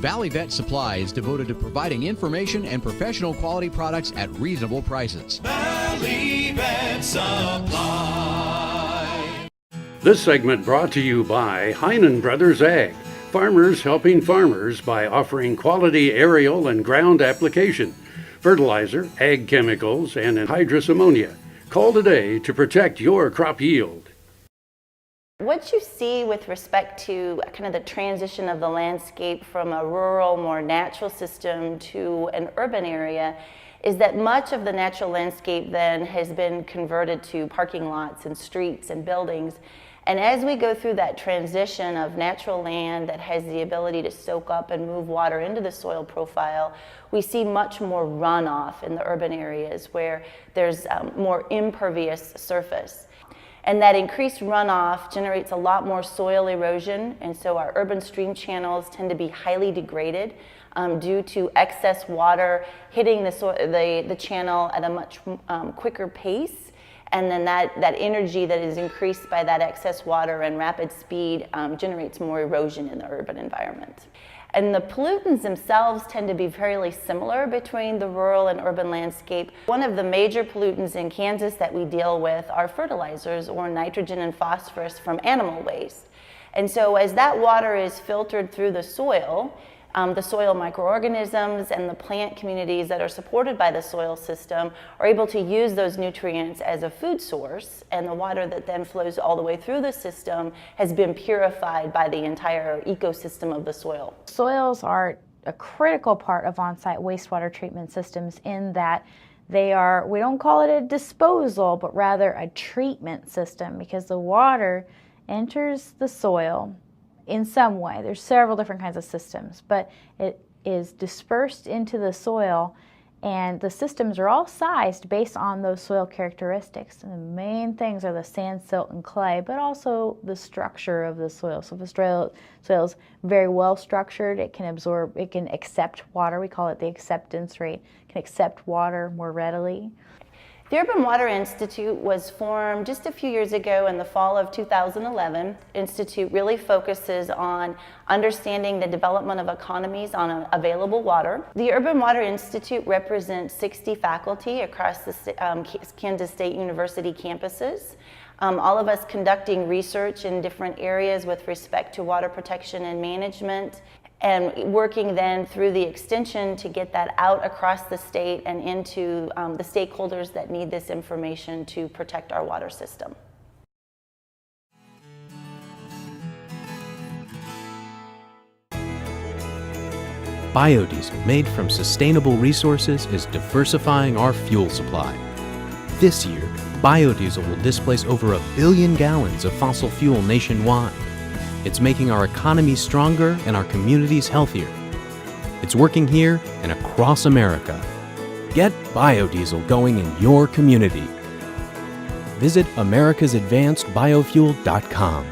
Valley Vet Supply is devoted to providing information and professional quality products at reasonable prices. Valley Vet Supply. This segment brought to you by Heinen Brothers Ag. Farmers helping farmers by offering quality aerial and ground application, fertilizer, ag chemicals, and anhydrous ammonia. Call today to protect your crop yield. What you see with respect to kind of the transition of the landscape from a rural, more natural system to an urban area is that much of the natural landscape then has been converted to parking lots and streets and buildings. And as we go through that transition of natural land that has the ability to soak up and move water into the soil profile, we see much more runoff in the urban areas where there's more impervious surface. And that increased runoff generates a lot more soil erosion, and so our urban stream channels tend to be highly degraded due to excess water hitting the channel at a much quicker pace. And then that energy that is increased by that excess water and rapid speed generates more erosion in the urban environment. And the pollutants themselves tend to be fairly similar between the rural and urban landscape. One of the major pollutants in Kansas that we deal with are fertilizers, or nitrogen and phosphorus from animal waste. And so as that water is filtered through the soil microorganisms and the plant communities that are supported by the soil system are able to use those nutrients as a food source, and the water that then flows all the way through the system has been purified by the entire ecosystem of the soil. Soils are a critical part of on-site wastewater treatment systems in that they are, we don't call it a disposal, but rather a treatment system, because the water enters the soil in some way. There's several different kinds of systems, but it is dispersed into the soil, and the systems are all sized based on those soil characteristics. And the main things are the sand, silt, and clay, but also the structure of the soil. So if the soil is very well structured, it can absorb, it can accept water. We call it the acceptance rate. It can accept water more readily. The Urban Water Institute was formed just a few years ago in the fall of 2011. Institute really focuses on understanding the development of economies on available water. The Urban Water Institute represents 60 faculty across the Kansas State University campuses. All of us conducting research in different areas with respect to water protection and management, and working then through the extension to get that out across the state and into the stakeholders that need this information to protect our water system. Biodiesel made from sustainable resources is diversifying our fuel supply. This year, biodiesel will displace over 1 billion gallons of fossil fuel nationwide. It's making our economy stronger and our communities healthier. It's working here and across America. Get biodiesel going in your community. Visit americasadvancedbiofuel.com.